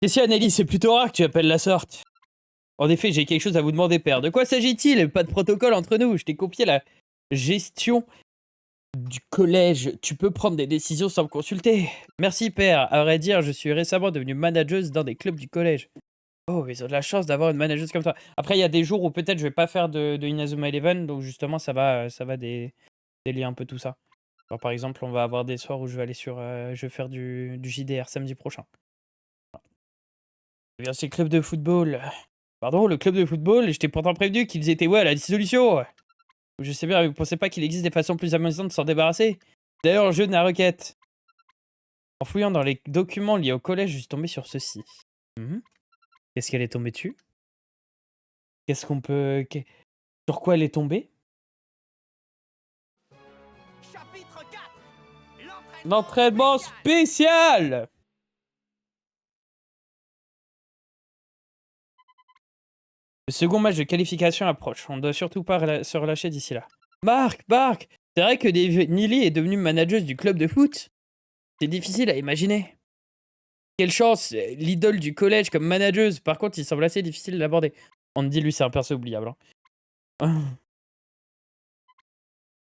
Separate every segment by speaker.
Speaker 1: Qu'est-ce qu'il y a, Nelly? C'est plutôt rare que tu appelles la sorte. En effet, j'ai quelque chose à vous demander, père. De quoi s'agit-il? Pas de protocole entre nous. Je t'ai confié la gestion du collège. Tu peux prendre des décisions sans me consulter. Merci, père. À vrai dire, je suis récemment devenue manageuse dans des clubs du collège. Oh, ils ont de la chance d'avoir une manageuse comme toi. Après, il y a des jours où peut-être je vais pas faire de Inazuma Eleven, donc justement, ça va délier un peu tout ça. Alors, par exemple, on va avoir des soirs où je vais aller sur, je vais faire du JDR samedi prochain. Eh bien, c'est le club de football. Pardon, le club de football, je t'ai pourtant prévenu qu'ils étaient à la dissolution. Je sais bien, mais vous pensez pas qu'il existe des façons plus amusantes de s'en débarrasser? D'ailleurs, je de la requête. En fouillant dans les documents liés au collège, je suis tombé sur ceci. Qu'est-ce qu'elle est tombée dessus? Qu'est-ce qu'on peut... Sur quoi elle est tombée?
Speaker 2: Chapitre 4.
Speaker 1: L'entraînement spécial! Le second match de qualification approche. On ne doit surtout pas se relâcher d'ici là. Marc! C'est vrai que Nili est devenue manageuse du club de foot? C'est difficile à imaginer. Quelle chance! L'idole du collège comme manageuse. Par contre, il semble assez difficile d'aborder. On me dit, lui, c'est un perso oubliable. Hein.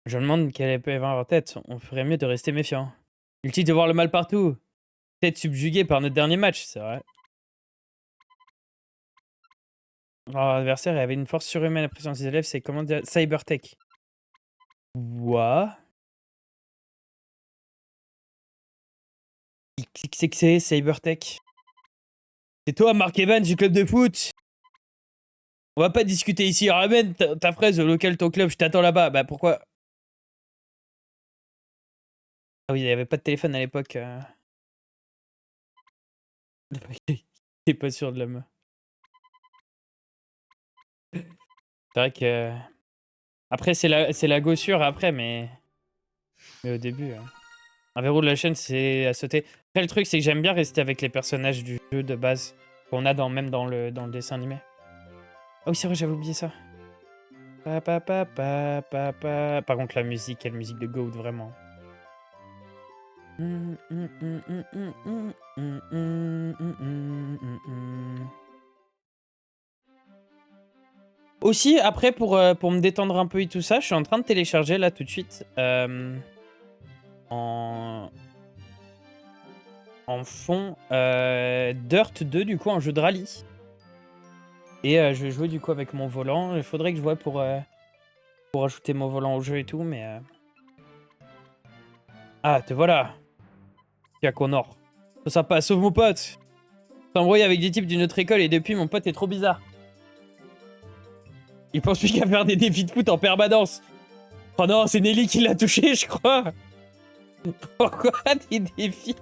Speaker 1: Je me demande quelle peut avoir en tête. On ferait mieux de rester méfiant. Inutile de voir le mal partout. Peut-être subjugué par notre dernier match, c'est vrai. Leur adversaire avait une force surhumaine à pression de ses élèves, c'est comment dire Cybertech. Quoi? Qui c'est Cybertech? C'est toi, Mark Evans du club de foot? On va pas discuter ici. Ramène ta fraise au local ton club, je t'attends là-bas. Bah pourquoi? Ah oui, il n'y avait pas de téléphone à l'époque. T'es pas sûr de la meuf. C'est vrai que... Après, c'est la gossure après, mais au début... Un verrou de la chaîne, c'est à sauter. Après, le truc, c'est que j'aime bien rester avec les personnages du jeu de base qu'on a même dans le dessin animé. Ah oui, c'est vrai, j'avais oublié ça. Par contre, la musique, quelle musique de Goat, vraiment. Aussi, après, pour me détendre un peu et tout ça, je suis en train de télécharger, là, tout de suite, en fond, Dirt 2, du coup, un jeu de rallye. Et je vais jouer, du coup, avec mon volant. Il faudrait que je vois pour ajouter mon volant au jeu et tout, mais... Ah, te voilà. Tiens, Connor. Ça passe, sauve mon pote. T'embrouilles avec des types d'une autre école et depuis, mon pote est trop bizarre. Il pense plus qu'à faire des défis de foot en permanence. Oh non, c'est Nelly qui l'a touché, je crois. Pourquoi des défis?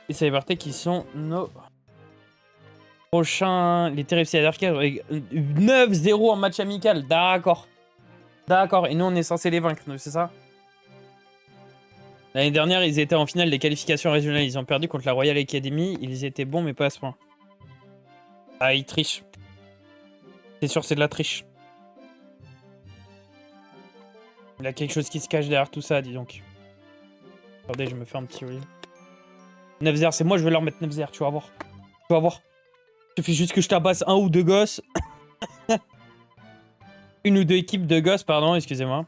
Speaker 1: Et Cybertech qui sont nos prochains... Les terrifiés d'arcade avec 9-0 en match amical. D'accord. D'accord. Et nous, on est censé les vaincre, c'est ça? L'année dernière, ils étaient en finale des qualifications régionales. Ils ont perdu contre la Royal Academy. Ils étaient bons, mais pas à ce point. Ah, ils trichent. C'est sûr, c'est de la triche. Il y a quelque chose qui se cache derrière tout ça, dis donc. Attendez, je me fais un petit oui. 9-0, c'est moi, je vais leur mettre 9-0, tu vas voir. Tu vas voir. Il suffit juste que je tabasse un ou deux gosses. Une ou deux équipes de gosses, pardon, excusez-moi.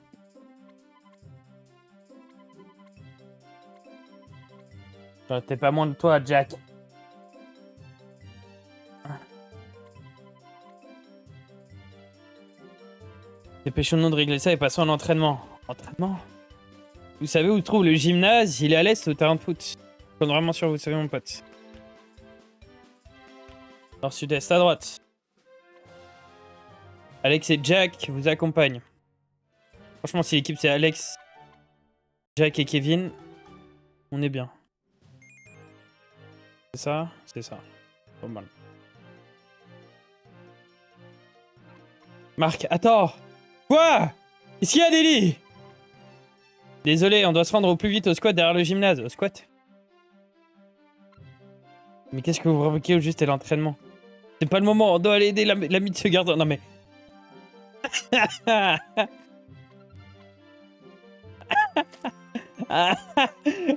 Speaker 1: T'es pas moins de toi, Jack. Dépêchons-nous de régler ça et passons à l'entraînement. Entraînement? Vous savez où se trouve le gymnase? Il est à l'est au terrain de foot. Je compte vraiment sur vous, savez mon pote. Nord sud-est, à droite. Alex et Jack vous accompagnent. Franchement, si l'équipe c'est Alex, Jack et Kevin, on est bien. C'est ça? C'est ça. Pas mal. Marc, attends! Quoi? Qu'est-ce qu'il y a, Nelly? Désolé, on doit se rendre au plus vite au squat derrière le gymnase. Au squat? Mais qu'est-ce que vous provoquez au juste et l'entraînement? C'est pas le moment, on doit aller aider l'ami de ce gardien. Non mais...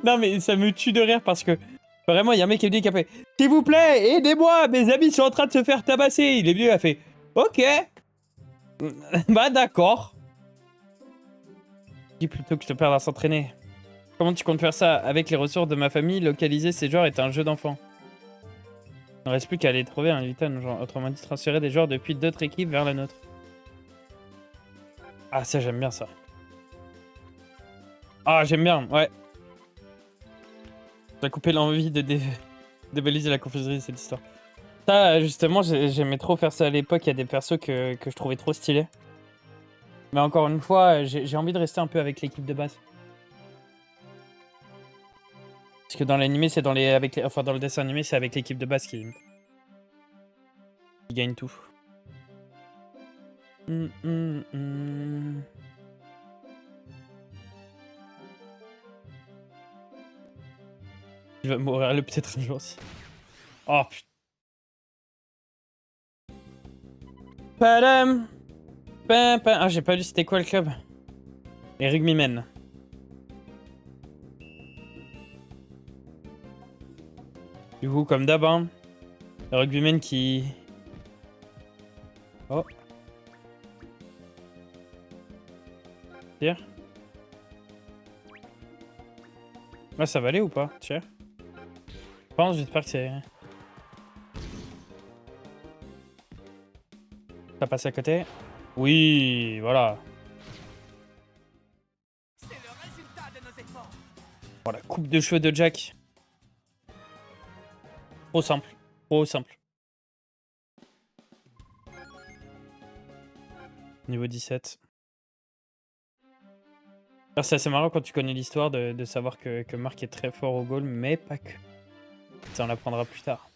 Speaker 1: Non mais ça me tue de rire parce que vraiment il y a un mec qui me dit qu'il a fait s'il vous plaît aidez-moi, mes amis sont en train de se faire tabasser. Il est venu, il a fait ok. Bah d'accord. Dis plutôt que je te perde à s'entraîner. Comment tu comptes faire ça? Avec les ressources de ma famille, localiser ces joueurs est un jeu d'enfant. Il ne reste plus qu'à aller trouver un Litan, genre, autrement dit transférer des joueurs depuis d'autres équipes vers la nôtre. Ah ça j'aime bien ça. Ah j'aime bien, ouais. Ça a coupé l'envie de dévaliser la confuserie de cette histoire. Ça justement j'aimais trop faire ça à l'époque, il y a des persos que je trouvais trop stylés. Mais encore une fois, j'ai envie de rester un peu avec l'équipe de base. Parce que dans l'animé, c'est dans dans le dessin animé, c'est avec l'équipe de base qui gagne tout. Il va mourir le peut-être un jour aussi. Oh putain. Padam. Ah, j'ai pas lu c'était quoi le club. Les Rugbymen. Du coup, comme d'hab, hein, les Rugbymen qui... Oh. Tire. Là, ça va aller ou pas? Tire. Je pense, j'espère que c'est... Ça passe à côté. Oui, voilà.
Speaker 2: C'est le résultat de nos efforts.
Speaker 1: Oh, la coupe de cheveux de Jack. Trop simple. Trop simple. Niveau 17. Alors, c'est assez marrant quand tu connais l'histoire de savoir que Marc est très fort au goal, mais pas que. Ça, on l'apprendra plus tard.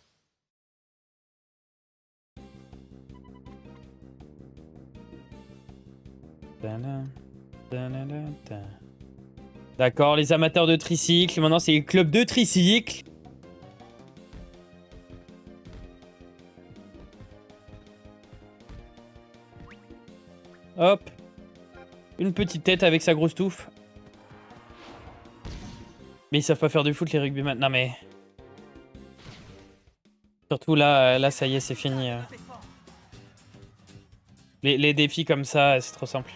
Speaker 1: D'accord, les amateurs de tricycle. Maintenant, c'est le club de tricycle. Hop. Une petite tête avec sa grosse touffe. Mais ils savent pas faire du foot, les rugbyman. Non, mais... Surtout là, ça y est, c'est fini. Les défis comme ça, c'est trop simple.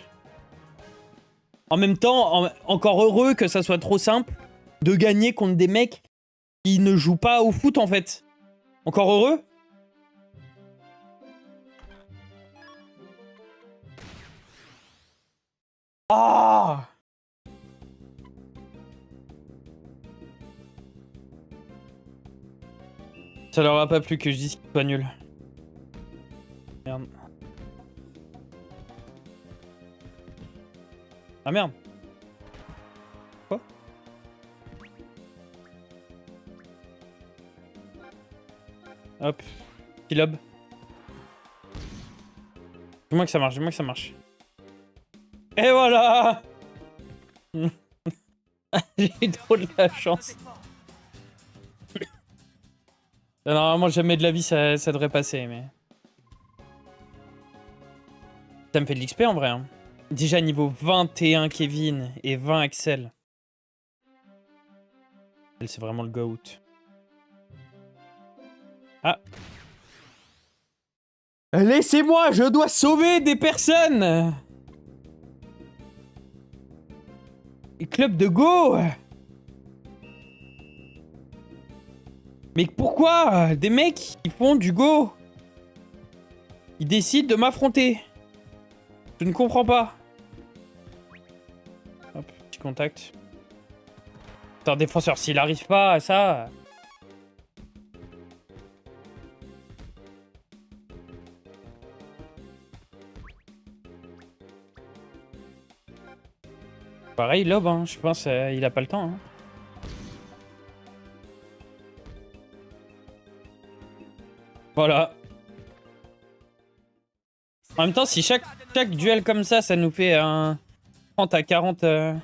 Speaker 1: En même temps, encore heureux que ça soit trop simple de gagner contre des mecs qui ne jouent pas au foot, en fait. Encore heureux. Ah! Ça leur a pas plu que je dise qu'il soit nul. Merde. Ah merde. Quoi? Hop. Petit lob. Dis-moi que ça marche, dis-moi que ça marche. Et voilà. J'ai eu trop de la chance. Normalement, jamais de la vie, ça devrait passer, mais... Ça me fait de l'XP en vrai. Hein. Déjà niveau 21 Kevin et 20 Axel. C'est vraiment le GOAT. Ah. Laissez-moi, je dois sauver des personnes. Club de Go. Mais pourquoi? Des mecs qui font du Go. Ils décident de m'affronter. Je ne comprends pas. Hop, petit contact. Attends, défenseur, s'il arrive pas à ça... Pareil, Lob, hein, je pense il a pas le temps. Hein. Voilà. En même temps, si chaque duel comme ça nous fait un 30 à 40... Le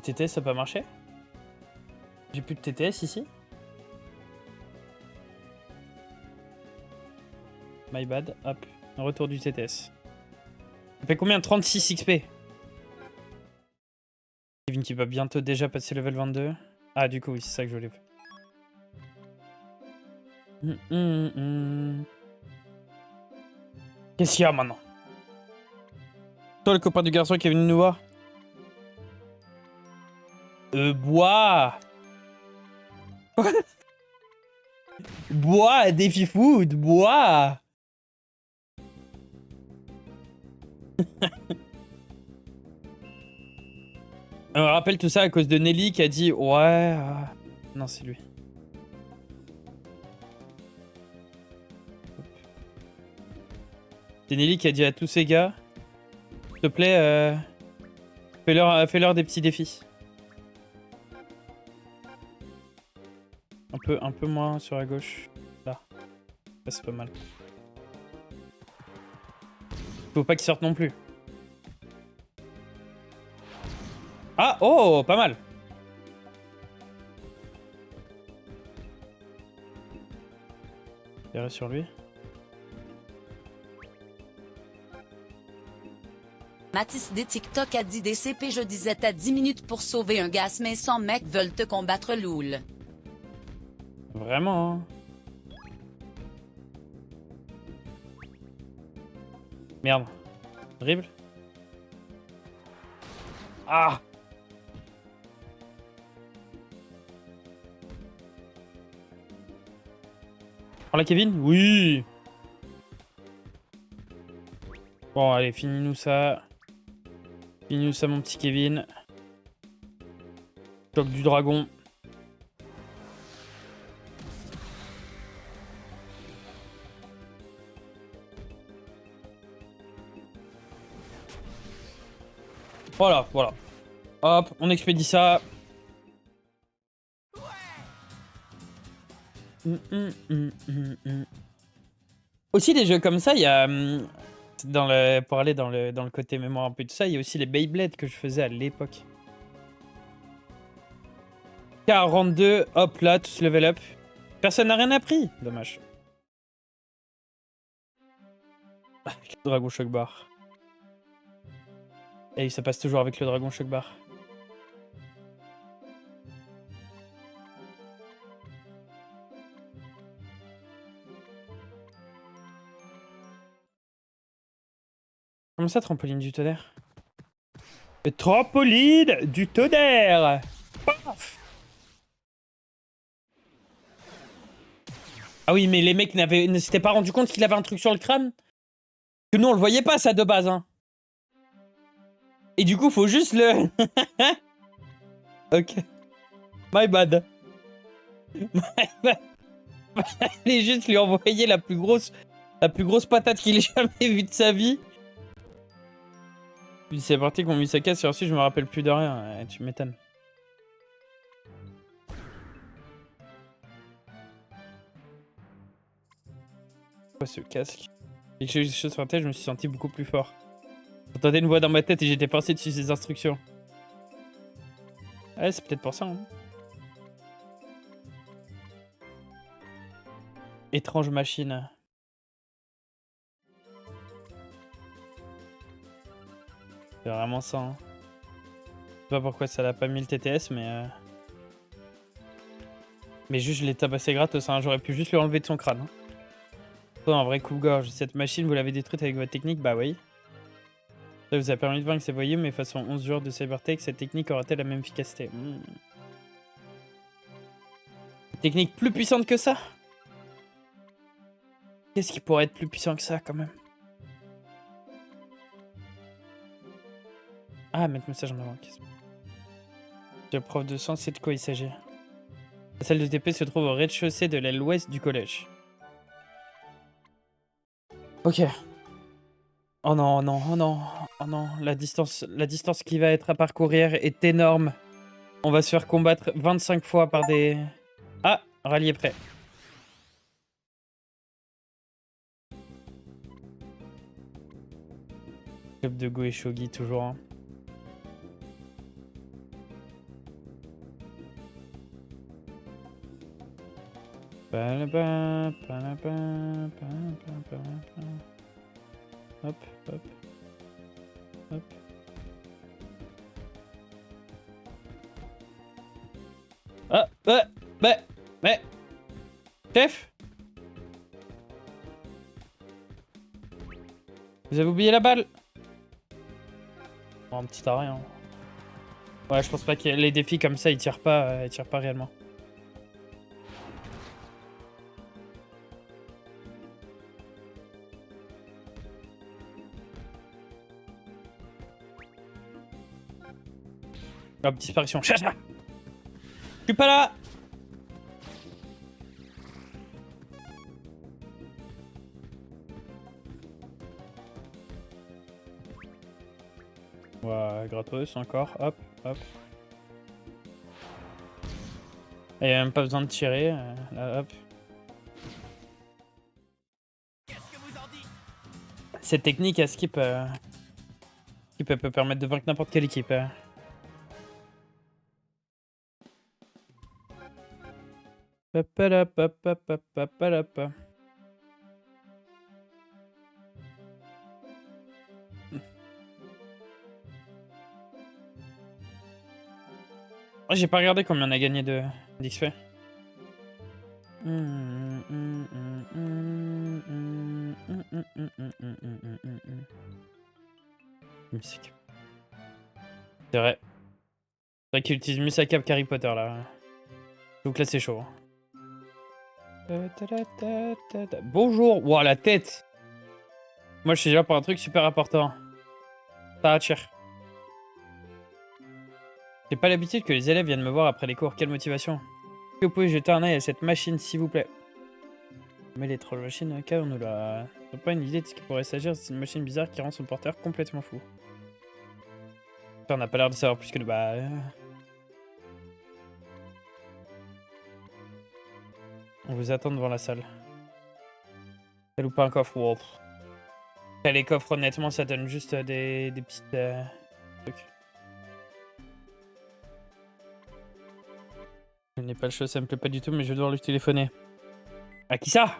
Speaker 1: TTS, ça peut pas marcher? J'ai plus de TTS ici? My bad. Hop. Retour du TTS. Ça fait combien? 36 XP. Kevin qui va bientôt déjà passer level 22. Ah, du coup, oui, c'est ça que je voulais faire. Qu'est-ce qu'il y a maintenant? Toi, le copain du garçon qui est venu nous voir. Bois. Bois, défi food, bois. On rappelle tout ça à cause de Nelly qui a dit ouais. Non, c'est lui. C'est Nelly qui a dit à tous ces gars, s'il te plaît, fais-leur des petits défis. Un peu moins sur la gauche. Là. Là, c'est pas mal. Faut pas qu'ils sortent non plus. Ah, oh, pas mal. Tirer sur lui.
Speaker 3: Mathis des TikTok a dit DCP, je disais t'as 10 minutes pour sauver un gas mais 100 mecs veulent te combattre loul.
Speaker 1: Vraiment, hein. Merde. Dribble. Ah! Prends la Kevin? Oui! Bon, allez, finis-nous ça. Finis-nous ça, mon petit Kevin. Choc du dragon. Voilà, voilà. Hop, on expédie ça. Aussi des jeux comme ça, il y a pour aller dans le côté mémoire un peu tout ça, il y a aussi les Beyblade que je faisais à l'époque. 42, hop là, tous level up. Personne n'a rien appris, dommage. Le Dragon Shock Bar. Et ça passe toujours avec le Dragon Shock Bar. Comment ça, trampoline du tonnerre? Trampoline du tonnerre! Paf! Ah oui, mais les mecs ne s'étaient pas rendu compte qu'il avait un truc sur le crâne? Que nous, on le voyait pas, ça, de base, hein. Et du coup, faut juste le... Ok. My bad. My bad. Fallait juste lui envoyer la plus grosse patate qu'il ait jamais vue de sa vie. Puis c'est parti qu'on mis sa casse, et ensuite je me rappelle plus de rien. Ouais, tu m'étonnes. Quoi ce casque? Quelque chose sur la tête, je me suis senti beaucoup plus fort. J'entendais une voix dans ma tête et j'étais passé dessus ses instructions. Ouais, c'est peut-être pour ça. Hein. Étrange machine. C'est vraiment ça. Hein. Je sais pas pourquoi ça l'a pas mis le TTS, mais... Mais juste je l'ai tabassé gratos, hein. J'aurais pu juste lui enlever de son crâne. Hein. Oh, un vrai coupe-gorge. Cette machine, vous l'avez détruite avec votre technique? Bah oui. Ça vous a permis de vaincre ces voyous, mais face aux 11 joueurs de Cybertech, cette technique aura-t-elle la même efficacité? Technique plus puissante que ça? Qu'est-ce qui pourrait être plus puissant que ça, quand même? Ah, mettre message en avant. Le prof de science, c'est de quoi il s'agit? La salle de TP se trouve au rez-de-chaussée de l'aile ouest du collège. Ok. Oh non, oh non, oh non, oh non. La distance qui va être à parcourir est énorme. On va se faire combattre 25 fois par des... Ah, rallye est prêt. Club de Go et Shogi, toujours. Hein. Hop, hop. Hop. Ah, mais... Chef? Vous avez oublié la balle? Bon, un petit arrêt, hein. Ouais, je pense pas que les défis comme ça, ils tirent pas réellement. Hop, disparition. Chacha! Je suis pas là! Ouais, gratos encore. Hop, hop. Il n'y a même pas besoin de tirer. Là, hop.
Speaker 2: Qu'est-ce que vous en dites?
Speaker 1: Cette technique à skip, skip peut permettre de vaincre n'importe quelle équipe. Papalapapapapapalapa. Oh, j'ai pas regardé combien on a gagné de d'XP. Musique. C'est vrai. C'est vrai qu'il utilise mieux sa cape qu'Harry Potter là. Donc là c'est chaud. Bonjour. Ouah, la tête. Moi je suis là pour un truc super important. Ça attire. J'ai pas l'habitude que les élèves viennent me voir après les cours. Quelle motivation. Est-ce que vous pouvez jeter un œil à cette machine s'il vous plaît? Mais l'étrange machine, nous là. T'as pas une idée de ce qu'il pourrait s'agir? C'est une machine bizarre qui rend son porteur complètement fou. On n'a pas l'air de savoir plus que de bah. On vous attend devant la salle. Elle ou pas un coffre? Wow. Les coffres, honnêtement, ça donne juste des petites trucs. Je n'ai pas le choix, ça me plaît pas du tout, mais je vais devoir lui téléphoner. À qui ça?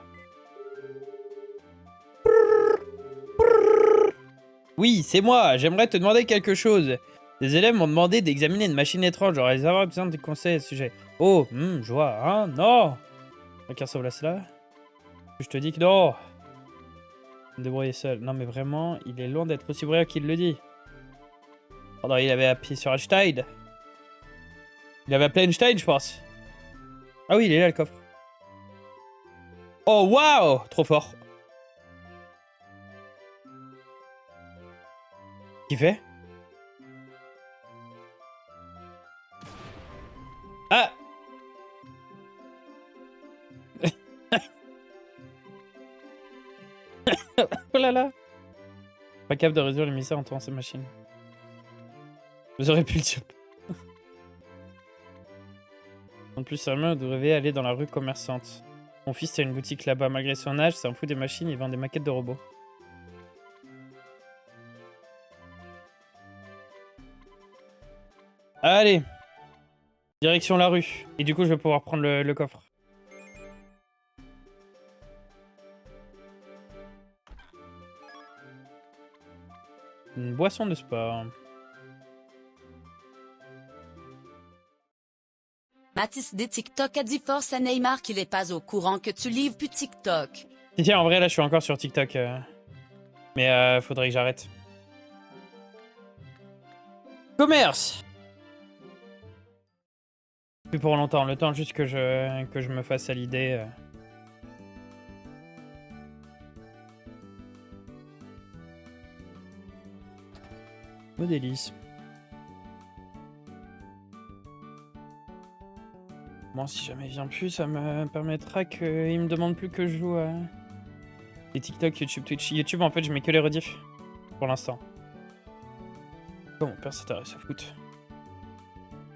Speaker 1: Oui, c'est moi, j'aimerais te demander quelque chose. Des élèves m'ont demandé d'examiner une machine étrange, j'aurais avoir besoin de conseils à ce sujet. Oh, je vois, hein, non. Quelqu'un sauve la cela? Je te dis que non. Me débrouiller seul. Non mais vraiment, il est loin d'être aussi brillant qu'il le dit. Oh non, il avait appuyé sur Einstein. Il avait appelé Einstein, je pense. Ah oui, il est là le coffre. Oh waouh, trop fort. Qu'est-ce qu'il fait? Ah. Oh là là. Pas capable de réduire l'émissaire en tournant cette machine. Vous auriez pu le dire. En plus, sérieusement, vous devriez aller dans la rue commerçante. Mon fils a une boutique là-bas. Malgré son âge, c'est un fou des machines, il vend des maquettes de robots. Allez. Direction la rue. Et du coup, je vais pouvoir prendre le coffre. Une boisson de sport.
Speaker 3: Mathis des TikTok a dit force à Neymar qu'il est pas au courant que tu livres plus TikTok.
Speaker 1: Tiens, en vrai, là, je suis encore sur TikTok. Mais faudrait que j'arrête. Commerce! Plus pour longtemps. Le temps juste que je me fasse à l'idée. Au délice. Bon, si jamais il vient plus, ça me permettra qu'il me demande plus que je joue à les TikTok, YouTube, Twitch. YouTube, en fait, je mets que les rediffs. Pour l'instant. Oh, mon père s'intéresse au foot.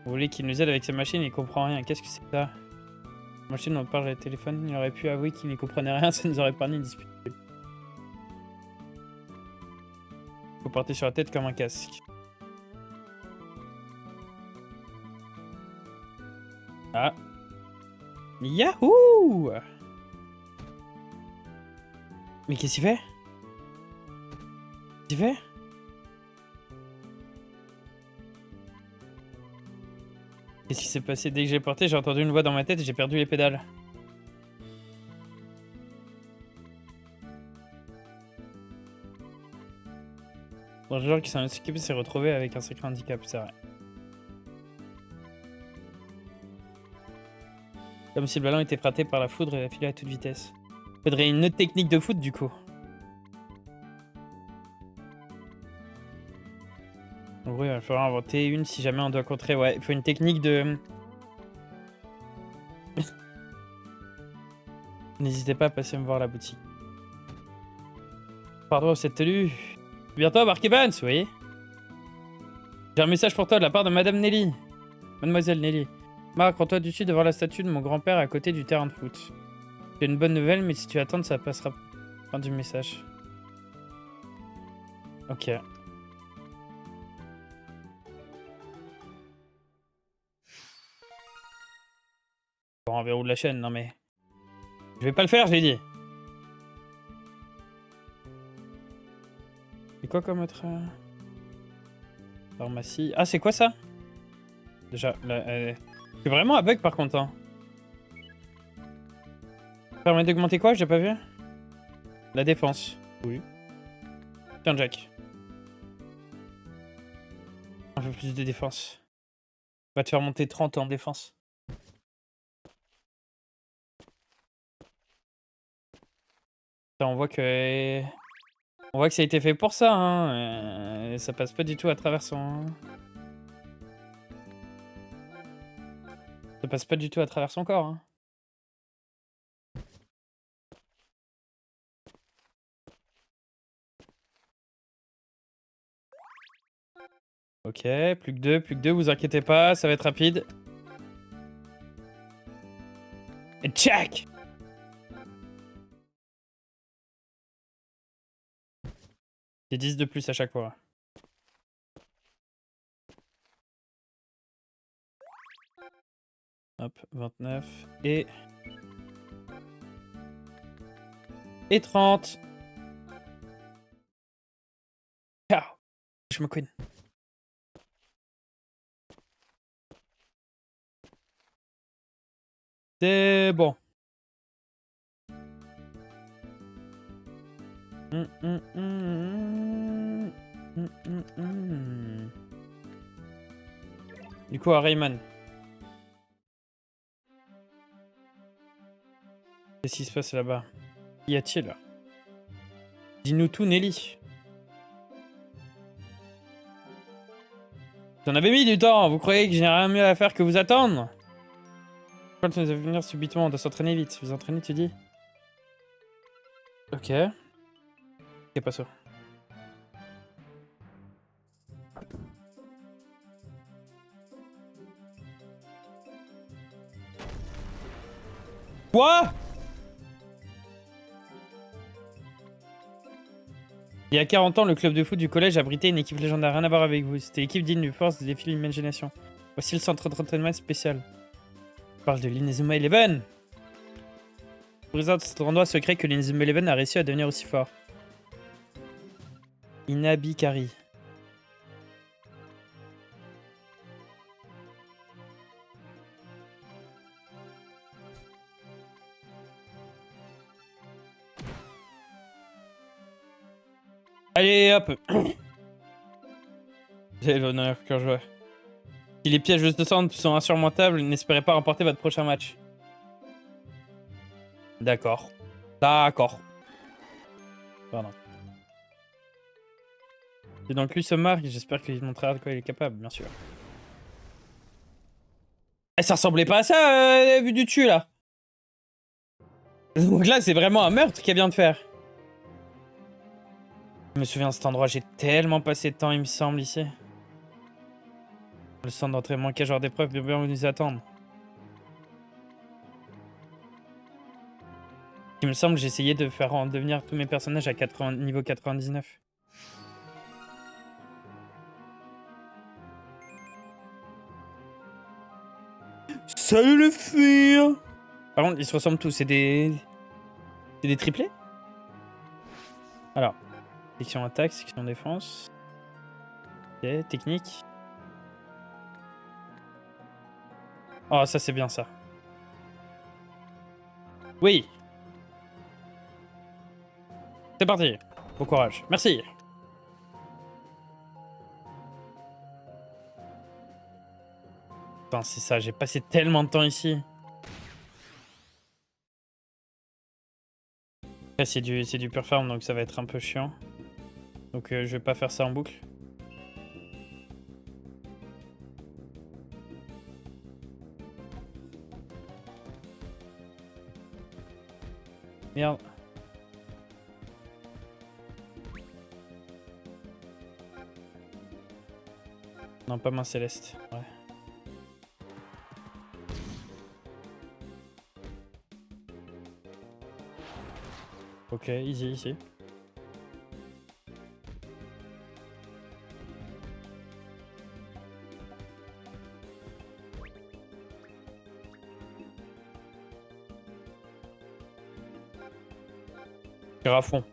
Speaker 1: Vous voulez qu'il nous aide avec sa machine? Il comprend rien. Qu'est-ce que c'est que ça? La machine dont on parle au téléphone, il aurait pu avouer qu'il n'y comprenait rien, ça nous aurait épargné une dispute. Faut porter sur la tête comme un casque. Ah. Yahoo! Mais qu'est-ce qu'il fait? Qu'est-ce qu'il fait? Qu'est-ce qui s'est passé? Dès que j'ai porté, j'ai entendu une voix dans ma tête et j'ai perdu les pédales. Bon, le joueur qui s'est retrouvé avec un sacré handicap, c'est vrai. Comme si le ballon était frappé par la foudre et a filé à toute vitesse. Faudrait une autre technique de foot du coup. En gros, il va falloir inventer une si jamais on doit contrer. Ouais, il faut une technique de... N'hésitez pas à passer me voir à la boutique. Pardon, cette tenue. Bientôt, Mark Evans, oui. J'ai un message pour toi de la part de Madame Nelly. Mademoiselle Nelly. Marc, rends-toi dessus devant la statue de mon grand-père à côté du terrain de foot. C'est une bonne nouvelle, mais si tu attends, ça passera. Fin du message. Ok. Bon, on verrouille la chaîne, non mais... Je vais pas le faire, j'ai dit. C'est quoi comme autre... Pharmacie... Ah, c'est quoi ça? Déjà, là, c'est vraiment un bug par contre. Hein. Ça permet d'augmenter quoi? J'ai pas vu. La défense. Oui. Tiens, Jack. Un peu plus de défense. Va te faire monter 30 en défense. Ça, on voit que... On voit que ça a été fait pour ça, hein. Ça passe pas du tout à travers son... Ça passe pas du tout à travers son corps, hein. Ok, plus que deux, vous inquiétez pas, ça va être rapide. Et check! C'est 10 de plus à chaque fois. Hop, 29 et 30. Ciao. Je me queen. C'est bon. Du coup, à Rayman. Qu'est-ce qui se passe là-bas? Qu'y a-t-il? Dis-nous tout, Nelly. Vous en avez mis du temps. Vous croyez que je n'ai rien mieux à faire que vous attendre? Quand tu nous as vu venir subitement, on doit s'entraîner vite. Vous entraîner, tu dis? Ok. C'est pas ça. Quoi? Il y a 40 ans, le club de foot du collège abritait une équipe légendaire. Rien à voir avec vous. C'était l'équipe digne du force des défis de l'imagination. Voici le centre d'entraînement spécial. On parle de l'Inazuma Eleven. Présente cet endroit secret que l'Inazuma Eleven a réussi à devenir aussi fort. Inabikari. Allez, hop. J'ai l'honneur que je vois. Si les pièges de centre sont insurmontables, n'espérez pas remporter votre prochain match. D'accord. D'accord. Pardon. C'est donc lui ce Marc, j'espère qu'il montrera de quoi il est capable, bien sûr. Eh, ça ressemblait pas à ça, vu du dessus, là. Donc là, c'est vraiment un meurtre qu'elle vient de faire. Je me souviens de cet endroit, j'ai tellement passé de temps, il me semble, ici. Le centre d'entraînement, quel genre d'épreuve bien vous nous attendre. Il me semble, j'ai essayé de faire en devenir tous mes personnages à niveau 99. Salut les filles! Par contre, ils se ressemblent tous, c'est des triplés? Alors, section attaque, section défense. Ok, technique. Oh, ça c'est bien ça. Oui. C'est parti. Bon courage. Merci. Putain, c'est ça, j'ai passé tellement de temps ici. Là, c'est du pure farm, donc ça va être un peu chiant. Donc je vais pas faire ça en boucle. Merde. Non, pas main céleste. Ouais. Ok, easy, easy. Tire à fond.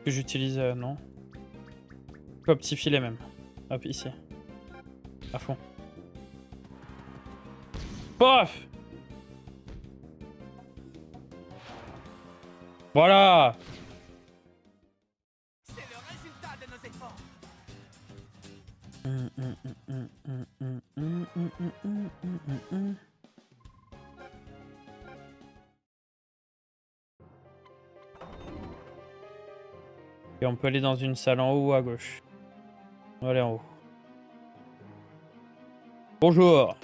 Speaker 1: Que j'utilise, non. Hop, petit filet même. Hop, ici. À fond. Paf! Voilà!
Speaker 2: C'est le résultat de nos efforts.
Speaker 1: Et on peut aller dans une salle en haut ou à gauche. On va aller en haut. Bonjour! Du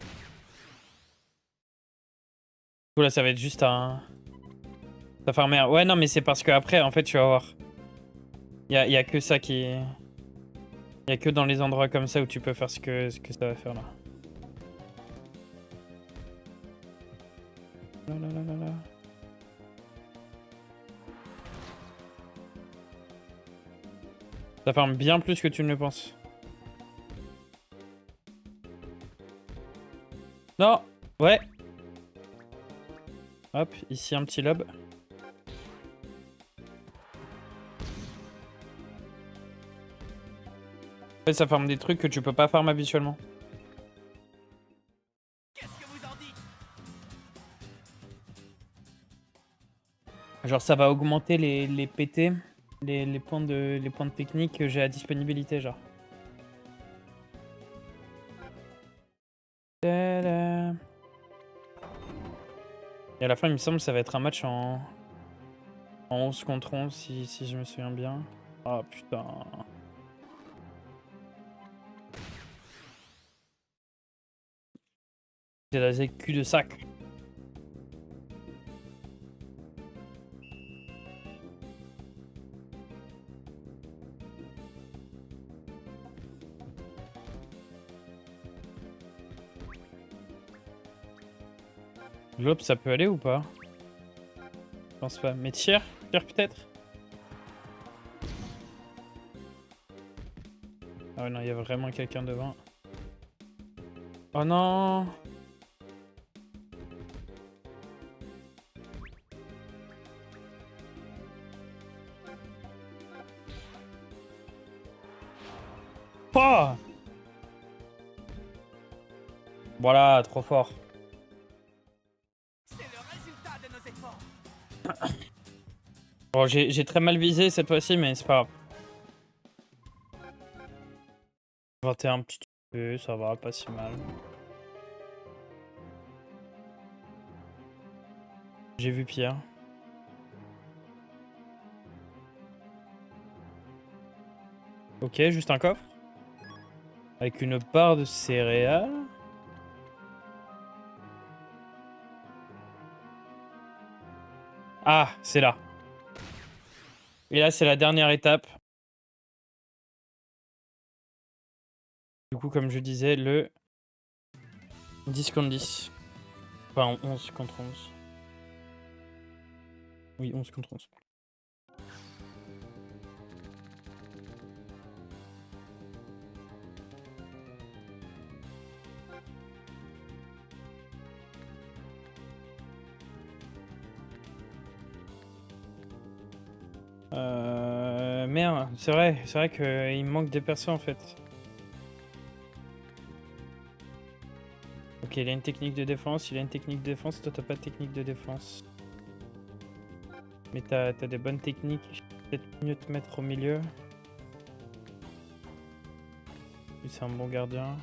Speaker 1: coup, là, ça va être juste un... Ça fait un merde. Ouais, non, mais c'est parce que après, en fait, tu vas voir. Y a que ça qui... Y a que dans les endroits comme ça où tu peux faire ce que ça va faire, là. Là, là, là, là, là. Ça farme bien plus que tu ne le penses. Non! Ouais! Hop, ici un petit lob. En fait, ça farme des trucs que tu peux pas farm habituellement.
Speaker 2: Qu'est-ce que vous en dites?
Speaker 1: Genre, ça va augmenter les PT, les points de technique que j'ai à disponibilité, genre. Tada. Et à la fin, il me semble que ça va être un match en 11 contre 11, si je me souviens bien. Oh putain. C'est la cul de sac. Globe, ça peut aller ou pas? Je pense pas. Mais tir peut-être? Ah ouais, non, il y a vraiment quelqu'un devant. Oh non! Oh! Voilà, trop fort.
Speaker 2: C'est le résultat de nos efforts.
Speaker 1: Bon, j'ai très mal visé cette fois-ci, mais c'est pas grave. 21 petit peu, ça va, pas si mal. J'ai vu pire. Ok, juste un coffre. Avec une barre de céréales. Ah, c'est là. Et là, c'est la dernière étape. Du coup, comme je disais, le 10 contre 10. Enfin, 11 contre 11. Oui, 11 contre 11. merde, c'est vrai qu'il me manque des persos en fait. Ok, il a une technique de défense, toi t'as pas de technique de défense. Mais t'as des bonnes techniques, peut-être mieux te mettre au milieu. Lui c'est un bon gardien.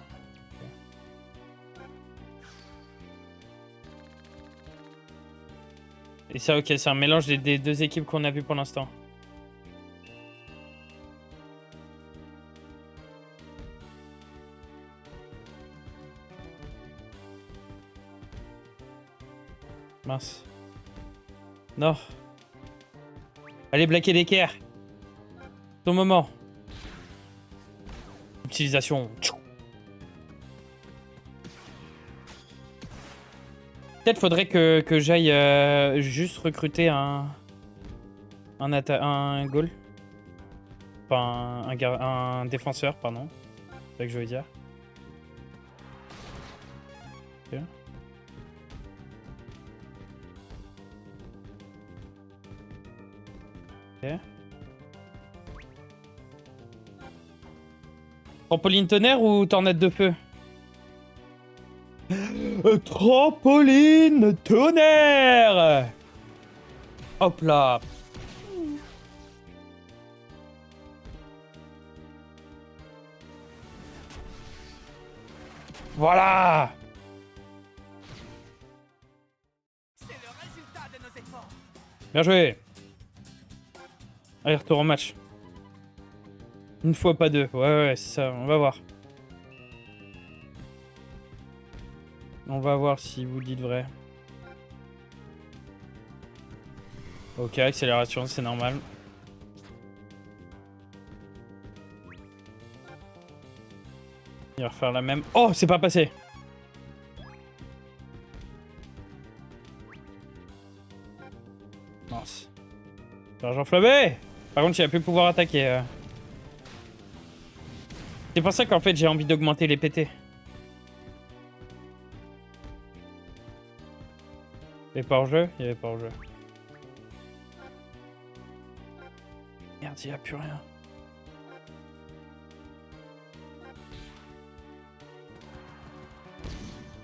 Speaker 1: Et ça, ok, c'est un mélange des deux équipes qu'on a vues pour l'instant. Mince. Non. Allez, Black Decker. Ton moment. Utilisation. Peut-être faudrait que j'aille juste recruter un goal. Enfin, un défenseur, pardon. C'est ça que je veux dire. Ok. Ok. Trampoline tonnerre ou tornade de feu? Trampoline tonnerre! Hop là! Voilà!
Speaker 2: C'est le résultat de nos efforts.
Speaker 1: Bien joué! Allez, retour au match. Une fois, pas deux. Ouais, c'est ça. On va voir. On va voir si vous dites vrai. Ok, accélération, c'est normal. Il va refaire la même. Oh, c'est pas passé! Mince. Charge enflammée! Par contre, il va plus pouvoir attaquer. C'est pour ça qu'en fait, j'ai envie d'augmenter les PT. Il y avait pas hors-jeu? Il y avait pas hors-jeu. Merde, il n'y a plus rien.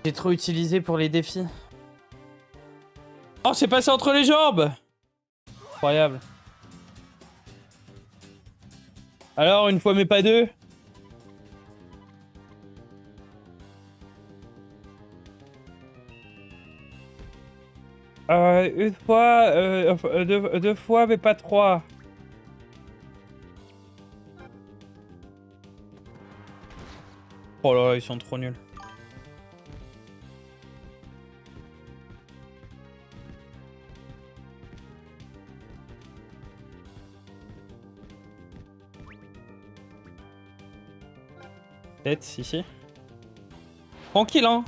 Speaker 1: J'ai trop utilisé pour les défis. Oh, c'est passé entre les jambes! Incroyable. Alors, une fois mais pas deux? Une fois, deux fois mais pas trois. Oh là là, ils sont trop nuls. Tête, ici. Tranquille, hein.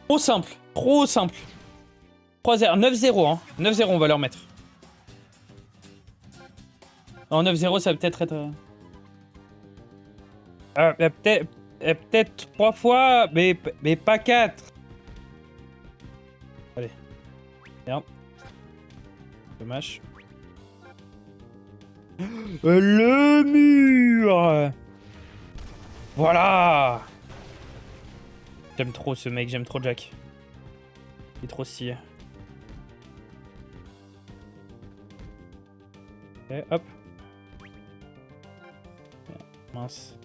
Speaker 1: Trop simple. Trop simple. 3-0. 9-0, hein. 9-0, on va leur mettre. Non, 9-0, ça va peut-être être... peut-être 3 fois, mais pas 4. Allez. Merde. Dommage. Le mur! Voilà! J'aime trop ce mec, j'aime trop Jack. Il est trop stylé. Ok, hop. Mince.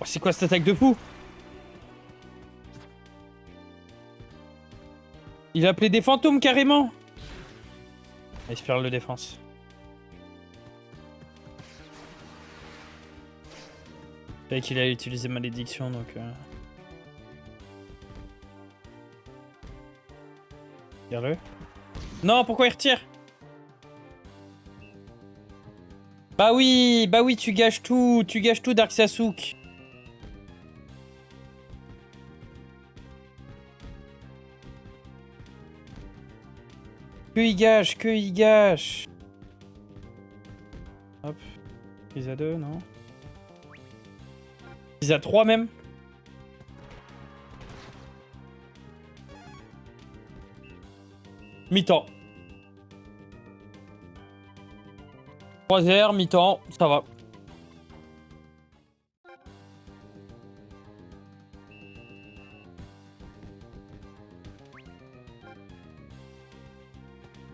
Speaker 1: Oh, c'est quoi cette attaque de fou? Il a appelé des fantômes carrément. Espère le défense. Je savais qu'il allait utiliser malédiction donc... Regarde-le. Non, pourquoi il retire? Bah oui, tu gâches tout Dark Sasuke. Que il gâche. Hop. Prise à 2, non? Prise à 3 même. Mi-temps. 3h, mi-temps, ça va.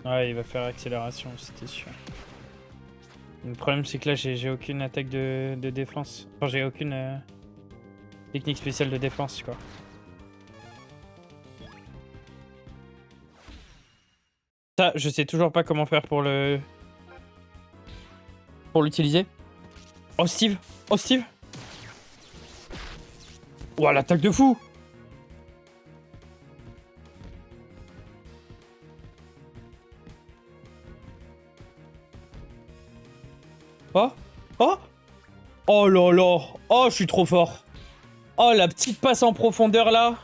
Speaker 1: Ouais, il va faire accélération, c'était sûr. Le problème, c'est que là, j'ai aucune attaque de défense. Enfin, j'ai aucune technique spéciale de défense, quoi. Ça, je sais toujours pas comment faire pour le... pour l'utiliser. Oh, Steve! Oh, Steve! Ouah, l'attaque de fou! Oh! Oh! Oh là là! Oh, je suis trop fort! Oh, la petite passe en profondeur, là!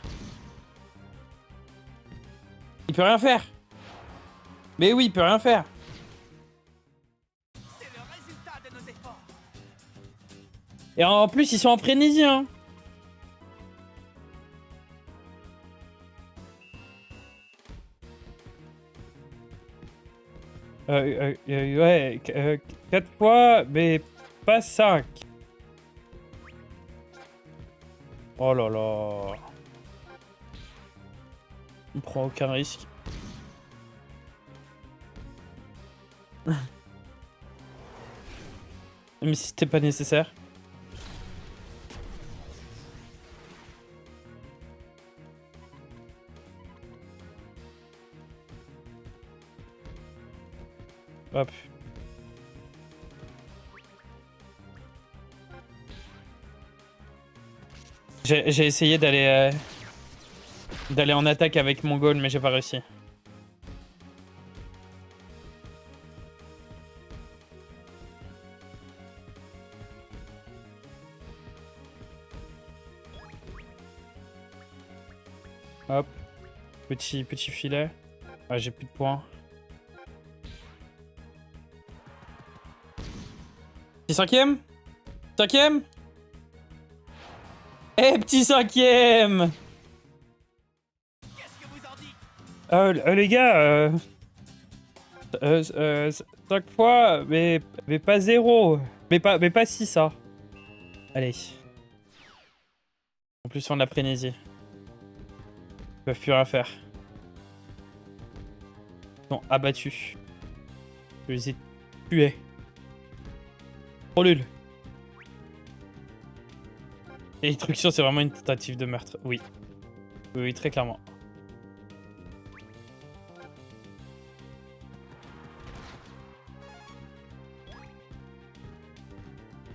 Speaker 1: Il peut rien faire! Mais oui, il peut rien faire!
Speaker 2: C'est le résultat de nos efforts.
Speaker 1: Et en plus, ils sont en frénésie, hein! Ouais, 4 fois, mais pas 5. Oh là là. On prend aucun risque. Mais si c'était pas nécessaire. Hop. J'ai essayé d'aller en attaque avec mon goal, mais j'ai pas réussi. Hop. Petit filet. Ah, j'ai plus de points. Petit cinquième? Cinquième? Eh, petit cinquième!
Speaker 2: Qu'est-ce que vous en dites?
Speaker 1: Les gars, 5 fois, mais pas 0. Mais pas 6, ça. Allez. En plus, on a frénésie. Ils peuvent plus rien faire. Non, abattus. Je les ai tués. Trop nul. Et l'instruction, c'est vraiment une tentative de meurtre. Oui. Oui, très clairement.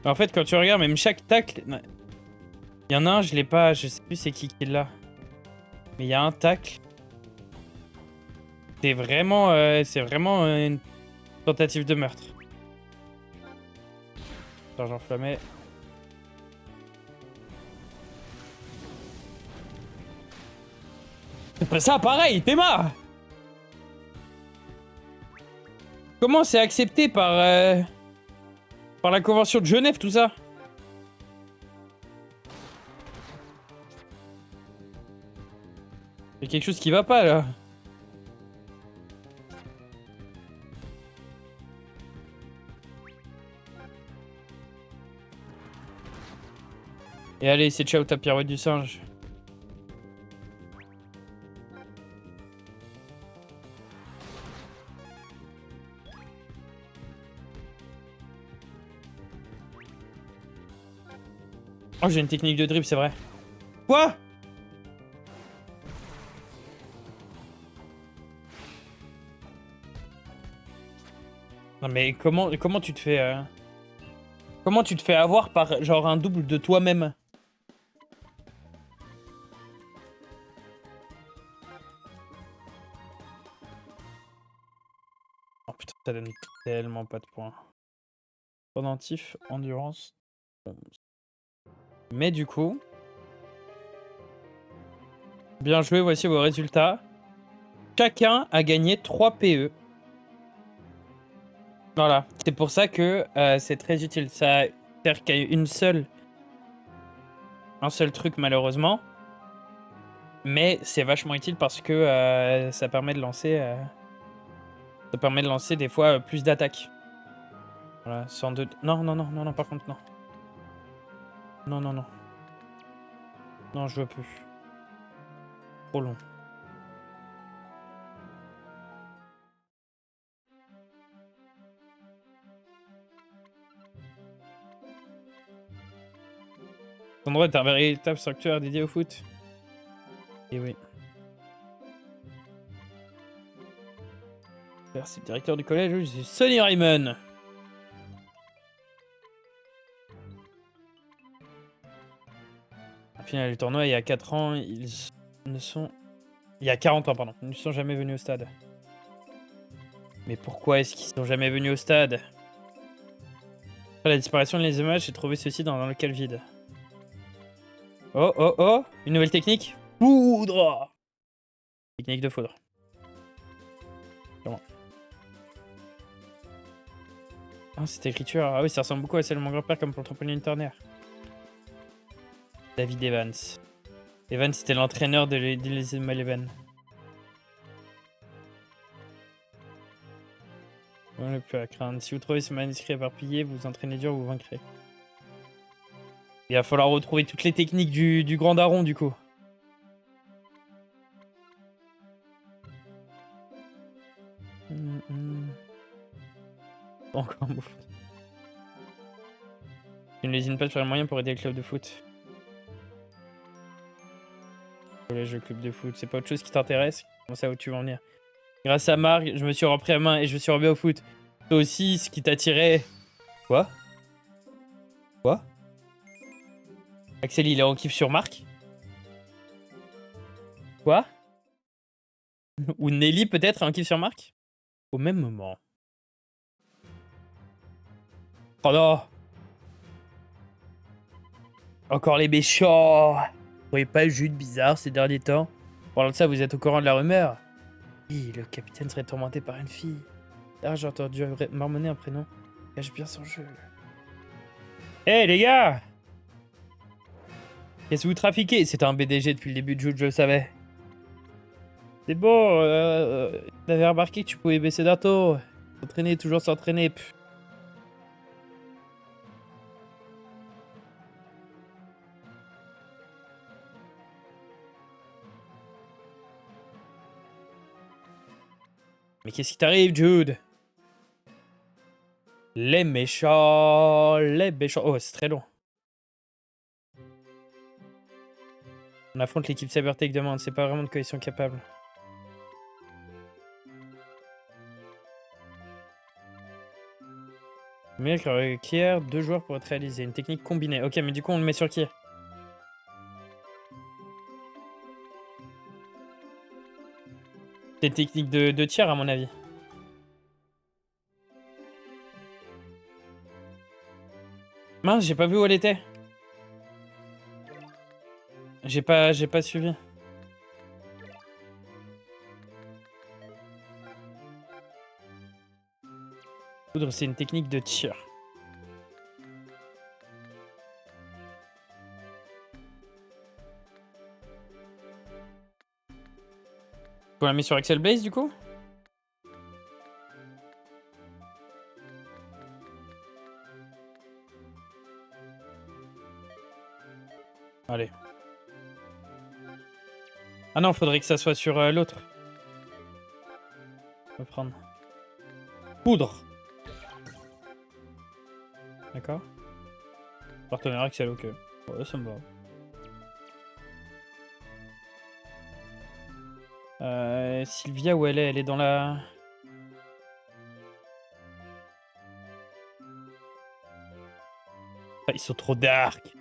Speaker 1: En fait, quand tu regardes, même chaque tacle... Il y en a un, je l'ai pas... Je sais plus c'est qui l'a. Mais il y a un tacle. C'est vraiment une tentative de meurtre. Charge enflammée. Après ça, pareil, Théma! Comment c'est accepté par la Convention de Genève, tout ça? Il y a quelque chose qui va pas, là. Et allez, c'est ciao ta pirouette du singe. Oh, j'ai une technique de dribble, c'est vrai. Quoi? Non mais comment tu te fais... Comment tu te fais avoir par genre un double de toi-même? Oh putain, ça donne tellement pas de points. Pendentif, endurance. Mais du coup... Bien joué, voici vos résultats. Chacun a gagné 3 PE. Voilà, c'est pour ça que c'est très utile. Ça sert qu'à un seul truc malheureusement. Mais c'est vachement utile parce que ça permet de lancer des fois plus d'attaques. Voilà, 102... Non, non, non, non, non, par contre, non. Non, non, non. Non, je veux plus. Trop long. Cet endroit est un véritable sanctuaire dédié au foot. Et oui. C'est le directeur du collège, oui, c'est Sonny Raymond. Au final, le tournoi, il y a 4 ans, ils ne sont... Il y a 40 ans, pardon. Ils ne sont jamais venus au stade. Mais pourquoi est-ce qu'ils ne sont jamais venus au stade? Après la disparition de les images, j'ai trouvé ceci dans un local vide. Oh, oh, oh! Une nouvelle technique? Foudre! Technique de foudre. Comment? Ah, cette écriture. Ah oui, ça ressemble beaucoup à celle de mon grand-père comme pour le trampoline Turner. David Evans. Evans, c'était l'entraîneur de l'Elizabeth Eleven. On n'a plus à craindre. Si vous trouvez ce manuscrit éparpillé, vous vous entraînez dur, vous vaincrez. Il va falloir retrouver toutes les techniques du grand daron, du coup. Encore un bouffe. Tu ne lésines pas de faire le moyen pour aider le club de foot. Collège, le club de foot, c'est pas autre chose qui t'intéresse? Comment ça, où tu veux en venir? Grâce à Marc, je me suis repris à main et je me suis remis au foot. Toi aussi, ce qui t'attirait... Quoi? Quoi? Axel, il est en kiff sur Marc? Quoi? Ou Nelly, peut-être, est en kiff sur Marc? Au même moment. Oh non! Encore les méchants! Vous voyez pas le jus de bizarre ces derniers temps? Parlant de ça, vous êtes au courant de la rumeur? Oui, le capitaine serait tourmenté par une fille. Ah, j'ai entendu marmonner un prénom. Cache bien son jeu. Hé, les gars! Qu'est-ce que vous trafiquez? C'est un BDG depuis le début de jeu, je le savais. C'est bon, t'avais remarqué que tu pouvais baisser d'un taux. S'entraîner, toujours s'entraîner. Mais qu'est-ce qui t'arrive, Jude? Les méchants, les méchants. Oh, c'est très long. On affronte l'équipe Cybertech demain, on ne sait pas vraiment de quoi ils sont capables. Mais il requiert 2 joueurs pour être réalisé. Une technique combinée. Ok, mais du coup, on le met sur qui? C'est une technique de tir, à mon avis. Mince, j'ai pas vu où elle était. J'ai pas suivi. Poudre, c'est une technique de tir. On la met sur Axel Blaze, du coup? Allez. Ah non, faudrait que ça soit sur l'autre. On va prendre. Poudre. D'accord. Partenaire Axel, ok. Ouais, ça me va. Sylvia, où elle est? Elle est dans la... Ah, ils sont trop dark.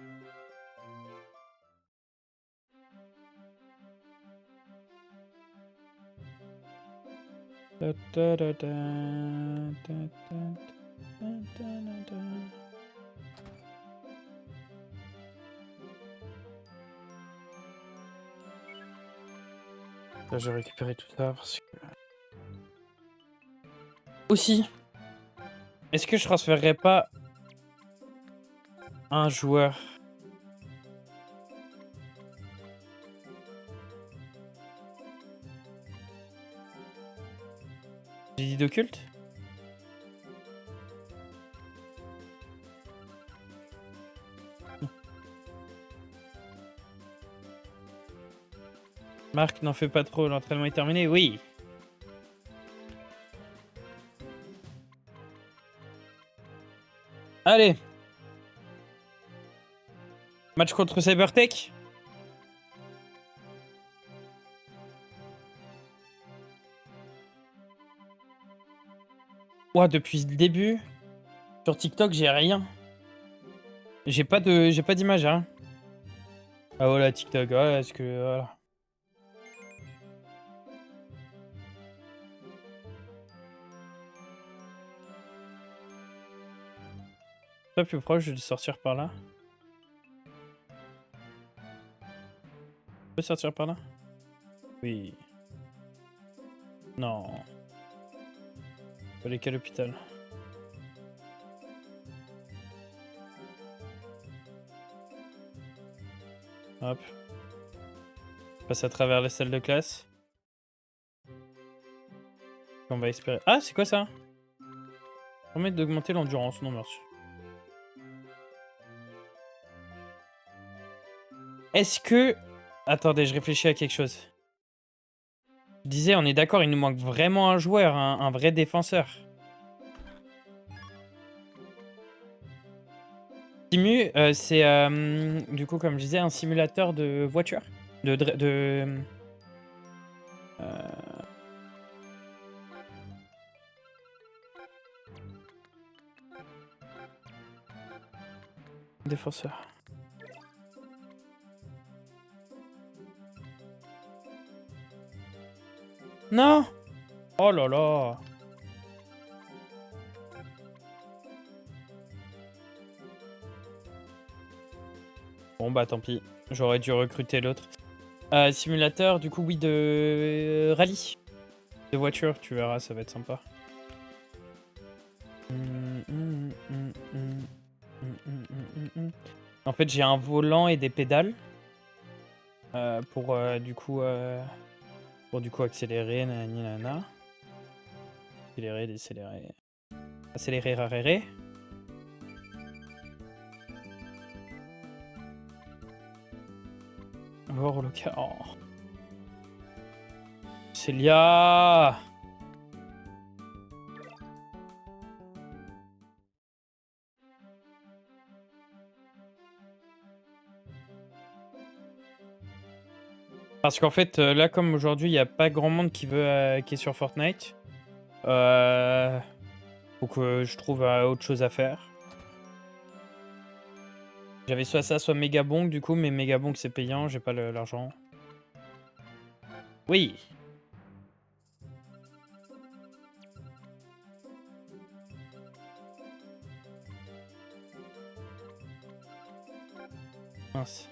Speaker 1: Là, je vais récupérer tout ça parce que... Aussi, est-ce que je transférerais pas un joueur? J'ai dit d'occulte? Marc, n'en fais pas trop, l'entraînement est terminé. Oui. Allez. Match contre Cybertech. Ouah, depuis le début, sur TikTok, j'ai rien. J'ai pas d'image, hein. Ah voilà, TikTok, voilà, est-ce que... Voilà. Pas plus proche, je vais sortir par là. Je peux sortir par là? Oui. Non. Faut aller qu'à l'hôpital. Hop. Passe à travers les salles de classe. On va espérer. Ah, c'est quoi ça? Permet d'augmenter l'endurance. Non, merci. Est-ce que... Attendez, je réfléchis à quelque chose. Je disais, on est d'accord, il nous manque vraiment un joueur, un vrai défenseur. Simu, c'est du coup, comme je disais, un simulateur de voiture. Défenseur. Non! Oh là là! Bon bah tant pis, j'aurais dû recruter l'autre. Simulateur, du coup, oui, de rallye. De voiture, tu verras, ça va être sympa. En fait, j'ai un volant et des pédales. Pour du coup accélérer, nanani nana. Accélérer, décélérer. Accélérer, raréré. Voir le cas. Oh. Célia! Parce qu'en fait, là, comme aujourd'hui, il n'y a pas grand monde qui est sur Fortnite. Faut que je trouve autre chose à faire. J'avais soit ça, soit Megabonk, du coup, mais Megabonk, c'est payant, j'ai pas l'argent. Oui! Mince.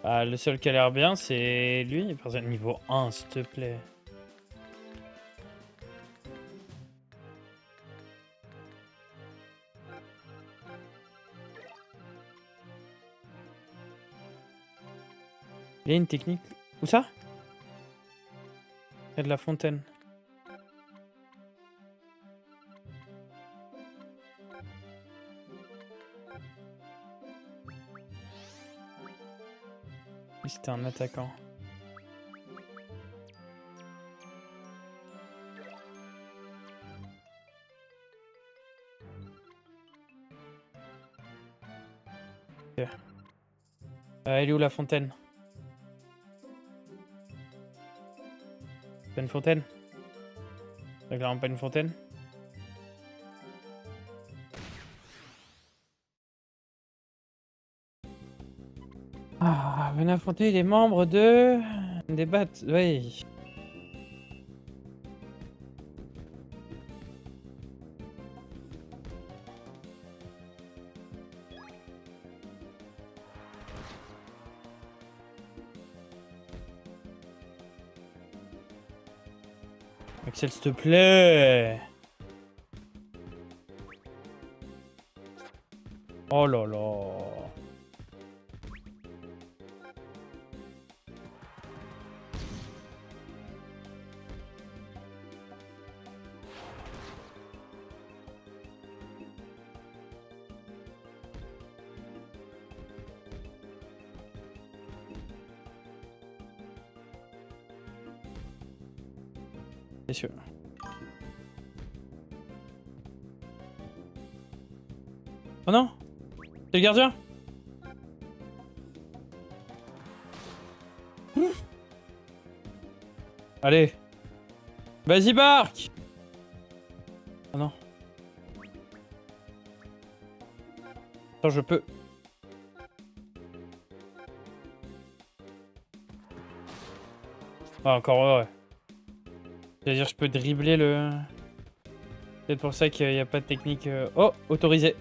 Speaker 1: Ah, le seul qui a l'air bien, c'est lui. Personne niveau 1, s'il te plaît. Il y a une technique. Où ça? Il y a de la fontaine. C'était un attaquant. Ok. Elle est où la fontaine? Pas une fontaine? C'est clairement pas une fontaine. Ah, venez affronter les membres de... Des battes, oui. Axel, s'il te plaît. Oh là là. C'est sûr. Oh non! C'est le gardien? Allez! Vas-y, Bark! Oh non. Attends, je peux. Ah, encore ouais. C'est-à-dire, je peux dribbler le. C'est pour ça qu'il n'y a pas de technique. Oh, autorisé.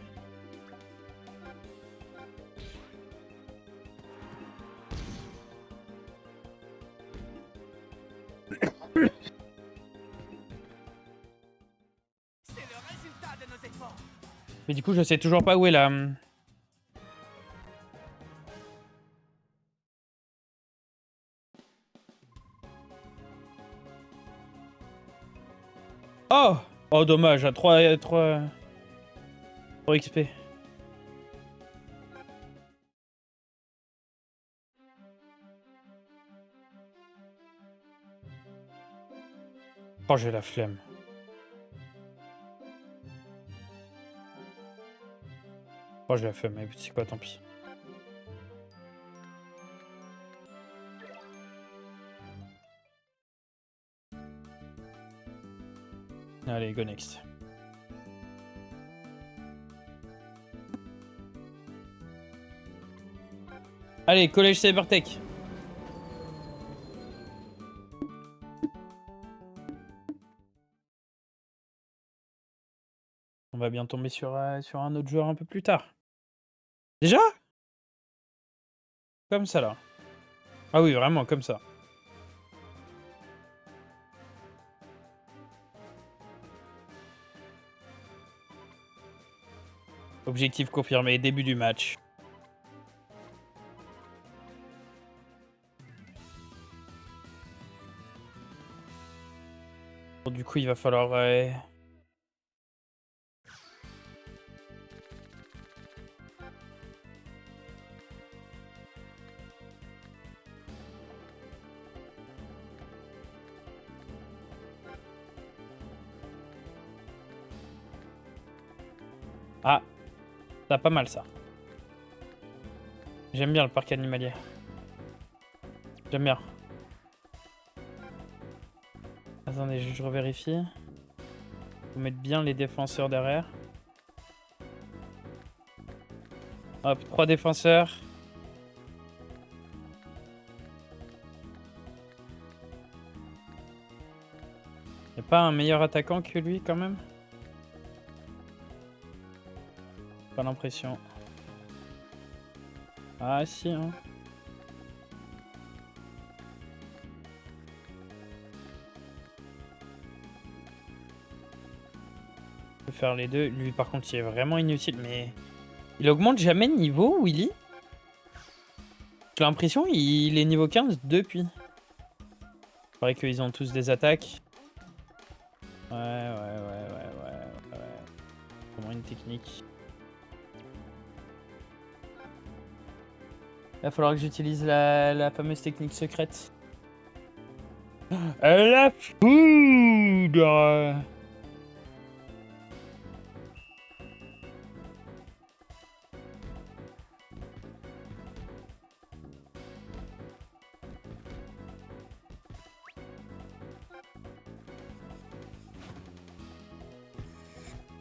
Speaker 2: C'est le résultat de nos efforts.
Speaker 1: Mais du coup, je sais toujours pas où est la. Oh! Oh, dommage, à 3 XP. Oh, j'ai la flemme. Oh, j'ai la flemme, mais c'est quoi, tant pis. Allez, go next. Allez, collège Cybertech. On va bien tomber sur un autre joueur un peu plus tard. Déjà? Comme ça, là. Ah oui, vraiment, comme ça. Objectif confirmé, début du match. Bon, du coup, il va falloir... Ah, ça pas mal, ça. J'aime bien le parc animalier. J'aime bien. Attendez, je revérifie. Faut mettre bien les défenseurs derrière. Hop, 3 défenseurs. Y'a pas un meilleur attaquant que lui, quand même? Pas l'impression. Ah si, hein. On peut faire les deux. Lui, par contre, il est vraiment inutile, mais... Il augmente jamais de niveau, Willy? J'ai l'impression qu'il est niveau 15 depuis. C'est vrai qu'ils ont tous des attaques. Ouais. Comment une technique. Il va falloir que j'utilise la fameuse technique secrète. La foudre!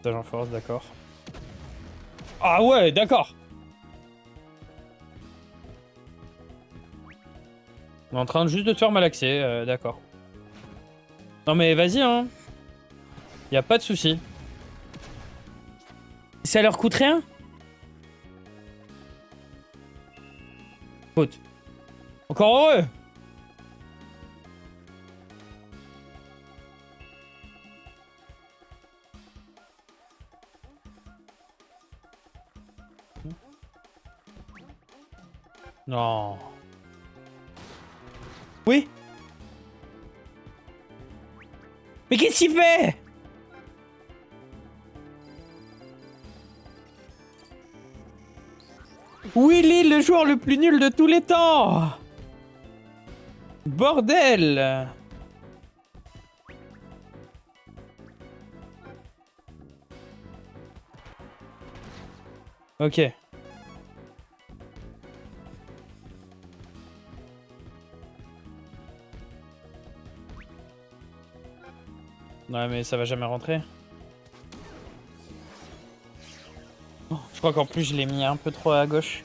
Speaker 1: Agent force, d'accord. Ah ouais, d'accord. On est en train juste de te faire malaxer, d'accord. Non mais vas-y, hein. Y a pas de souci. Ça leur coûte rien? Faute. Encore heureux. Non. Oui. Mais qu'est-ce qu'il fait? Willy, le joueur le plus nul de tous les temps. Bordel. Ok. Ouais, mais ça va jamais rentrer. Oh, je crois qu'en plus, je l'ai mis un peu trop à gauche.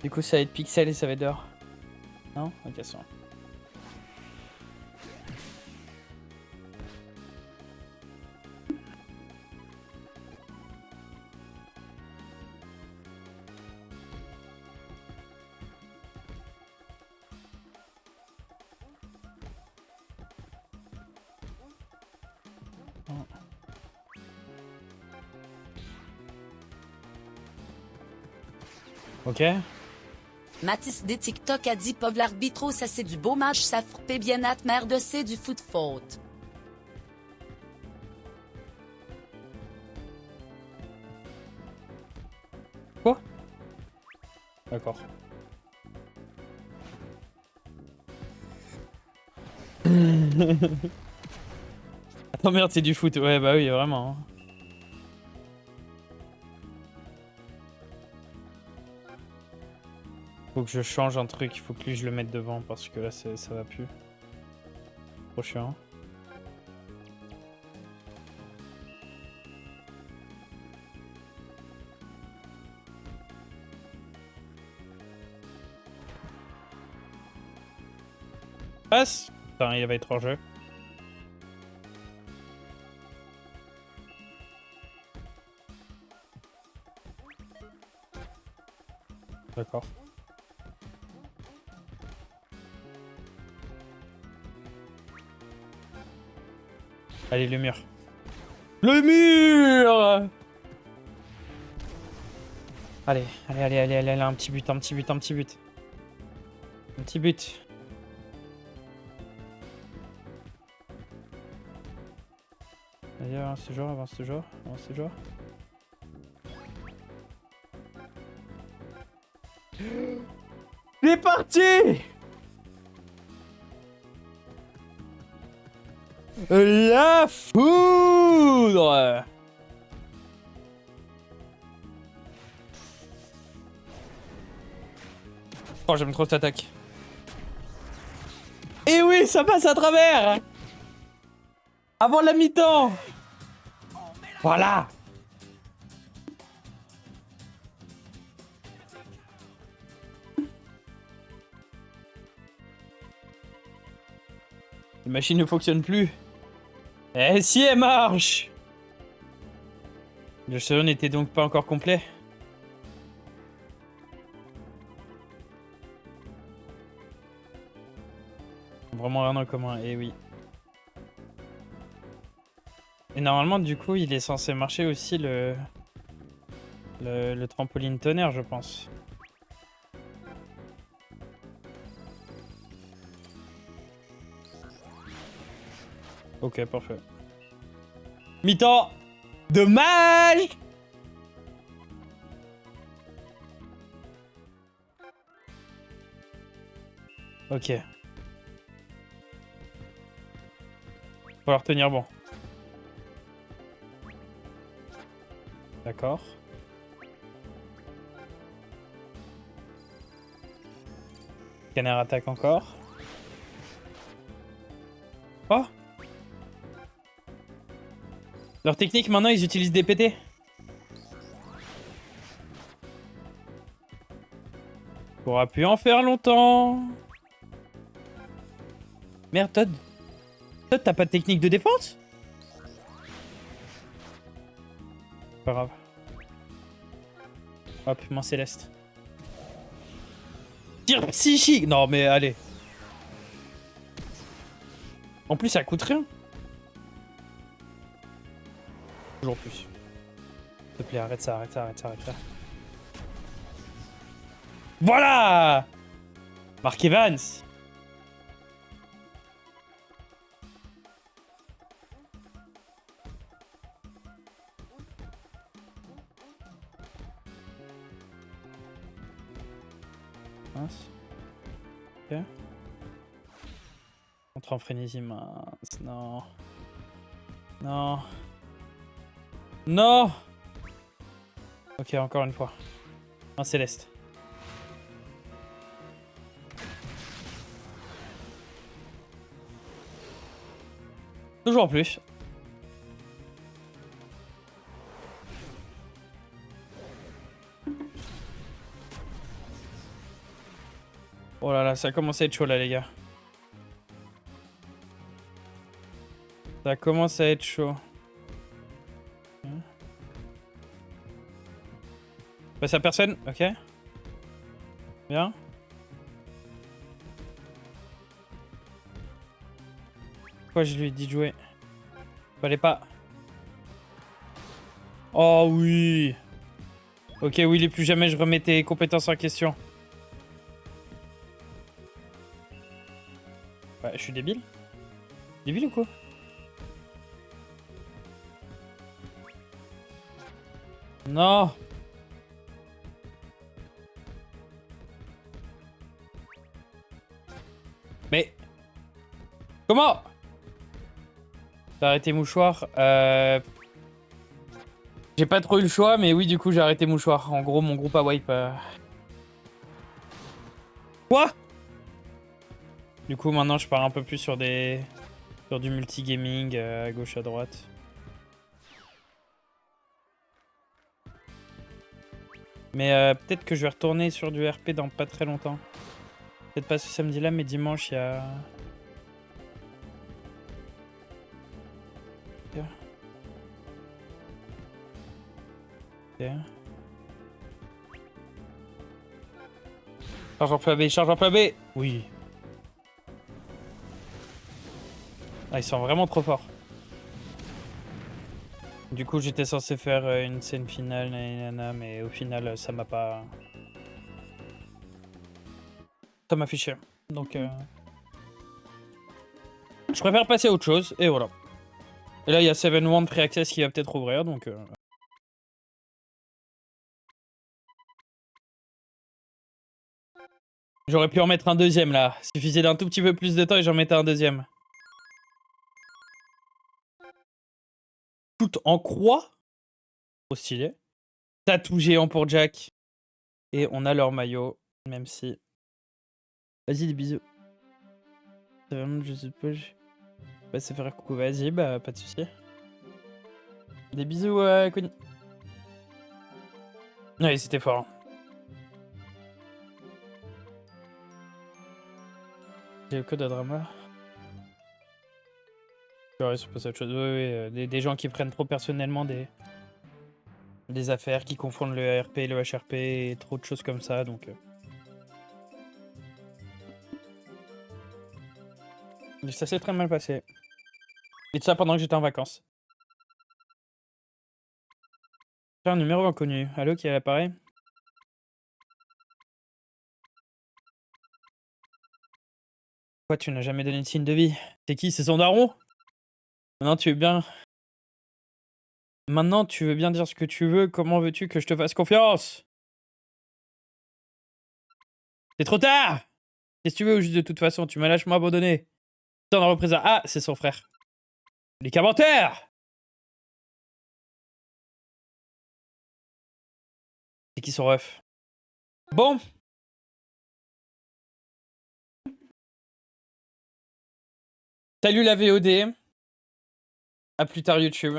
Speaker 1: Du coup, ça va être pixel et ça va être dehors. Non? Ok, ça va. Ok.
Speaker 3: Mathis des TikTok a dit pauvre l'arbitro, ça c'est du beau match, ça frappait bien at merde, c'est du foot faute.
Speaker 1: Quoi? D'accord. Attends, merde, c'est du foot. Ouais, bah oui, vraiment. Hein. Faut que je change un truc. Il faut que lui, je le mette devant parce que là, ça va plus. Trop chiant. Passe! Putain, il va être hors jeu. D'accord. Allez, le mur. Le mur! Allez, un petit but, un petit but, un petit but. Un petit but. Vas-y, avance toujours, avance toujours, avance toujours. C'est parti! La foudre! Oh, j'aime trop cette attaque. Et oui, ça passe à travers! Avant la mi-temps! Voilà! La machine ne fonctionne plus. Eh si, elle marche! Le château n'était donc pas encore complet. Vraiment rien en commun, eh oui. Et normalement, du coup, il est censé marcher aussi le trampoline tonnerre, je pense. Ok, parfait. Mi-temps! Dommage! Ok. Faut leur tenir bon. D'accord. Canard attaque encore. Oh! Leur technique, maintenant, ils utilisent des PT. Pourra plus en faire longtemps. Merde, Todd. Todd, t'as pas de technique de défense? Pas grave. Hop, main céleste. Tir psychique! Non, mais allez. En plus, ça coûte rien. Toujours plus. S'il te plaît, arrête ça, arrête ça, arrête ça, arrête ça. Voilà! Mark Evans! Mince. Ok. Entre en frénésie, mince. Non. Non. Non! Ok, encore une fois. Un céleste. Toujours plus. Oh là là, ça commence à être chaud là, les gars. Ça commence à être chaud. Passe à personne, ok. Bien. Pourquoi je lui ai dit de jouer? Fallait pas. Oh oui. Ok, oui, plus jamais je remets tes compétences en question. Ouais, je suis débile. Débile ou quoi? Non. Mais... Comment? T'as arrêté mouchoir. J'ai pas trop eu le choix, mais oui, du coup, j'ai arrêté mouchoir. En gros, mon groupe a wipe. Quoi? Du coup, maintenant, je pars un peu plus sur des... Sur du multigaming, à gauche, à droite. Mais peut-être que je vais retourner sur du RP dans pas très longtemps. Peut-être pas ce samedi-là, mais dimanche, il y a... Ok. Charge en feu B, charge en feu B. Oui. Ah, ils sont vraiment trop forts. Du coup, j'étais censé faire une scène finale, nanana, mais au final, ça m'a pas... Ça m'a fait chier. Donc, je préfère passer à autre chose, et voilà. Et là, il y a Seven Wand Free Access qui va peut-être ouvrir, donc... J'aurais pu en mettre un deuxième, là. Suffisait d'un tout petit peu plus de temps et j'en mettais un deuxième. Tout en croix. Trop stylé. Tatou géant pour Jack. Et on a leur maillot, même si... Vas-y, des bisous. Je sais pas, je... Bah, ça faire coucou, vas-y, bah, pas de soucis. Des bisous, Connie. Ouais, c'était fort. J'ai le code de drama. Ouais, c'est pas autre chose. Des gens qui prennent trop personnellement des affaires, qui confondent le RP et le HRP et trop de choses comme ça, donc... Ça s'est très mal passé. Et tout ça pendant que j'étais en vacances. Un numéro inconnu. Allô, qui est à l'appareil? Quoi, tu n'as jamais donné de signe de vie? C'est qui? C'est son daron? Maintenant, tu veux bien... Maintenant, tu veux bien dire ce que tu veux. Comment veux-tu que je te fasse confiance? C'est trop tard! Qu'est-ce que tu veux, juste de toute façon? Tu m'as lâchement abandonné. T'en as repris un. Ah, c'est son frère. Les commentaires! C'est qui son ref? Bon. Salut la VOD. À plus tard YouTube.